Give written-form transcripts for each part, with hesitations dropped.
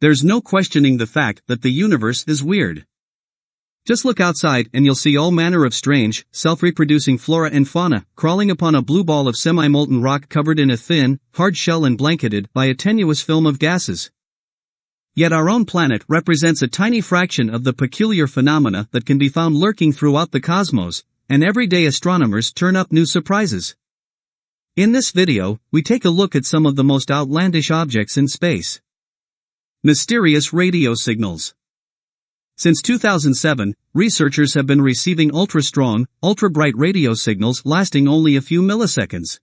There's no questioning the fact that the universe is weird. Just look outside and you'll see all manner of strange, self-reproducing flora and fauna, crawling upon a blue ball of semi-molten rock covered in a thin, hard shell and blanketed by a tenuous film of gases. Yet our own planet represents a tiny fraction of the peculiar phenomena that can be found lurking throughout the cosmos, and every day astronomers turn up new surprises. In this video, we take a look at some of the most outlandish objects in space. Mysterious radio signals. Since 2007, researchers have been receiving ultra-strong, ultra-bright radio signals lasting only a few milliseconds.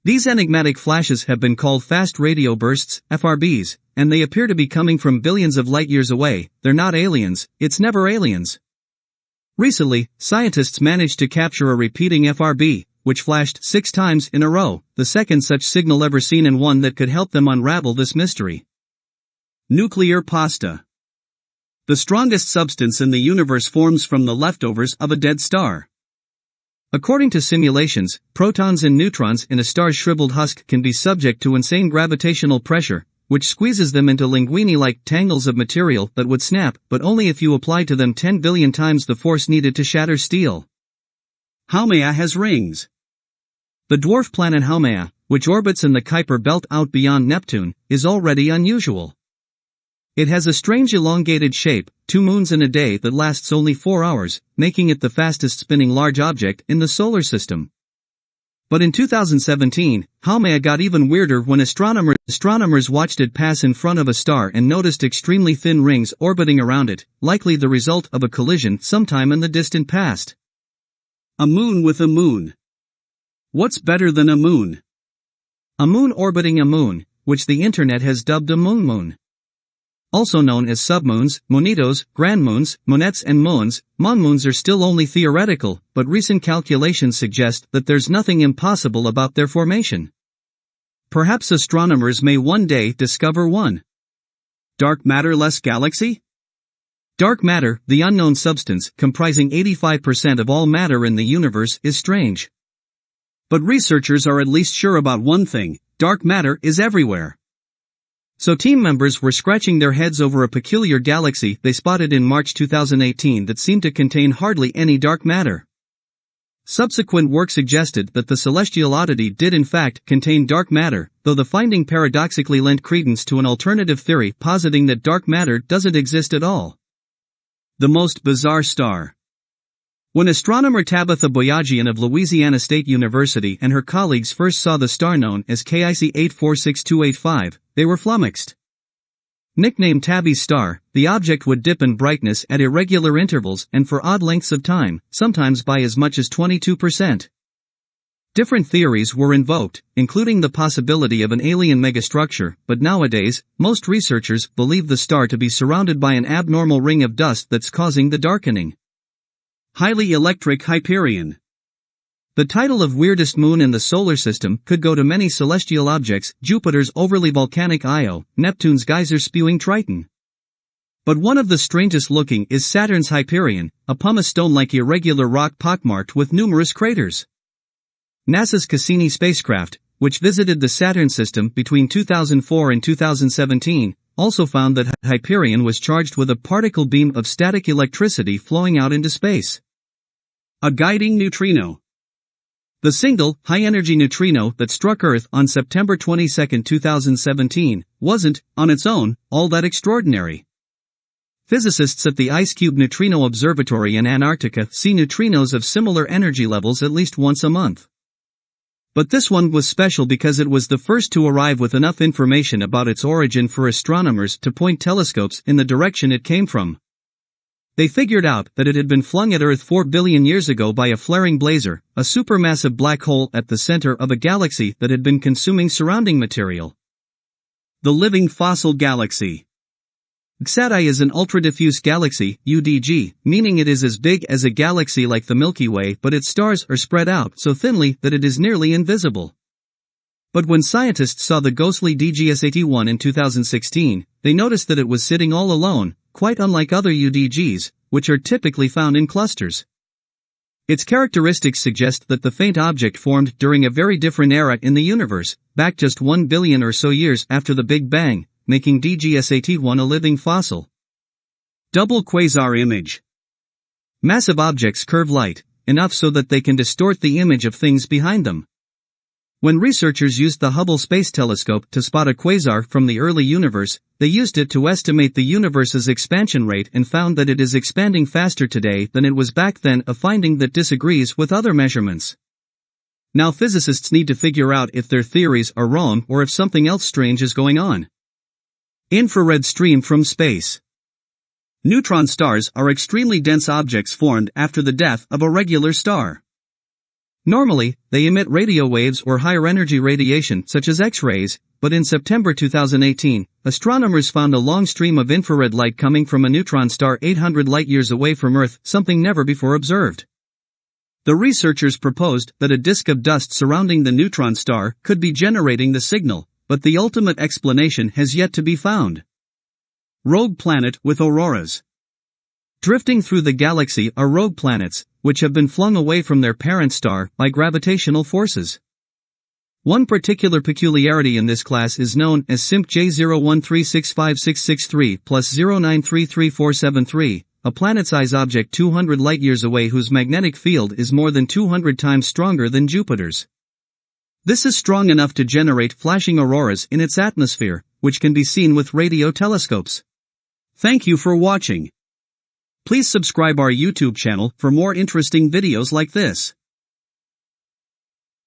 These enigmatic flashes have been called fast radio bursts, FRBs, and they appear to be coming from billions of light-years away. They're not aliens, it's never aliens. Recently, scientists managed to capture a repeating FRB, which flashed 6 times in a row, the second such signal ever seen and one that could help them unravel this mystery. Nuclear pasta. The strongest substance in the universe forms from the leftovers of a dead star. According to simulations, protons and neutrons in a star's shriveled husk can be subject to insane gravitational pressure, which squeezes them into linguine-like tangles of material that would snap, but only if you applied to them 10 billion times the force needed to shatter steel. Haumea has rings. The dwarf planet Haumea, which orbits in the Kuiper belt out beyond Neptune, is already unusual. It has a strange elongated shape, 2 moons in a day that lasts only 4 hours, making it the fastest spinning large object in the solar system. But in 2017, Haumea got even weirder when astronomers watched it pass in front of a star and noticed extremely thin rings orbiting around it, likely the result of a collision sometime in the distant past. A moon with a moon. What's better than a moon? A moon orbiting a moon, which the internet has dubbed a moon. Also known as submoons, monitos, grand moons, monettes and moons, moons are still only theoretical, but recent calculations suggest that there's nothing impossible about their formation. Perhaps astronomers may one day discover one. Dark matter-less galaxy? Dark matter, the unknown substance comprising 85% of all matter in the universe, is strange. But researchers are at least sure about one thing: dark matter is everywhere. So team members were scratching their heads over a peculiar galaxy they spotted in March 2018 that seemed to contain hardly any dark matter. Subsequent work suggested that the celestial oddity did in fact contain dark matter, though the finding paradoxically lent credence to an alternative theory positing that dark matter doesn't exist at all. The most bizarre star. When astronomer Tabitha Boyajian of Louisiana State University and her colleagues first saw the star known as KIC 846285, they were flummoxed. Nicknamed Tabby's star, the object would dip in brightness at irregular intervals and for odd lengths of time, sometimes by as much as 22%. Different theories were invoked, including the possibility of an alien megastructure, but nowadays, most researchers believe the star to be surrounded by an abnormal ring of dust that's causing the darkening. Highly electric Hyperion. The title of weirdest moon in the solar system could go to many celestial objects: Jupiter's overly volcanic Io, Neptune's geyser-spewing Triton. But one of the strangest looking is Saturn's Hyperion, a pumice stone-like irregular rock pockmarked with numerous craters. NASA's Cassini spacecraft, which visited the Saturn system between 2004 and 2017, also found that Hyperion was charged with a particle beam of static electricity flowing out into space. A guiding neutrino. The single, high-energy neutrino that struck Earth on September 22, 2017, wasn't, on its own, all that extraordinary. Physicists at the IceCube Neutrino Observatory in Antarctica see neutrinos of similar energy levels at least once a month. But this one was special because it was the first to arrive with enough information about its origin for astronomers to point telescopes in the direction it came from. They figured out that it had been flung at Earth 4 billion years ago by a flaring blazar, a supermassive black hole at the center of a galaxy that had been consuming surrounding material. The living fossil galaxy. Xatai is an ultra-diffuse galaxy, UDG, meaning it is as big as a galaxy like the Milky Way, but its stars are spread out so thinly that it is nearly invisible. But when scientists saw the ghostly DGS-81 in 2016, they noticed that it was sitting all alone, quite unlike other UDGs, which are typically found in clusters. Its characteristics suggest that the faint object formed during a very different era in the universe, back just 1 billion or so years after the Big Bang, making DGSAT-1 a living fossil. Double quasar image. Massive objects curve light, enough so that they can distort the image of things behind them. When researchers used the Hubble Space Telescope to spot a quasar from the early universe, they used it to estimate the universe's expansion rate and found that it is expanding faster today than it was back then, a finding that disagrees with other measurements. Now physicists need to figure out if their theories are wrong or if something else strange is going on. Infrared stream from space. Neutron stars are extremely dense objects formed after the death of a regular star. Normally, they emit radio waves or higher energy radiation such as X-rays, but in September 2018, astronomers found a long stream of infrared light coming from a neutron star 800 light-years away from Earth, something never before observed. The researchers proposed that a disk of dust surrounding the neutron star could be generating the signal, but the ultimate explanation has yet to be found. Rogue planet with auroras. Drifting through the galaxy are rogue planets, which have been flung away from their parent star by gravitational forces. One particular peculiarity in this class is known as SIMP J01365663 plus 0933473, a planet-size object 200 light-years away whose magnetic field is more than 200 times stronger than Jupiter's. This is strong enough to generate flashing auroras in its atmosphere, which can be seen with radio telescopes. Thank you for watching. Please subscribe our YouTube channel for more interesting videos like this.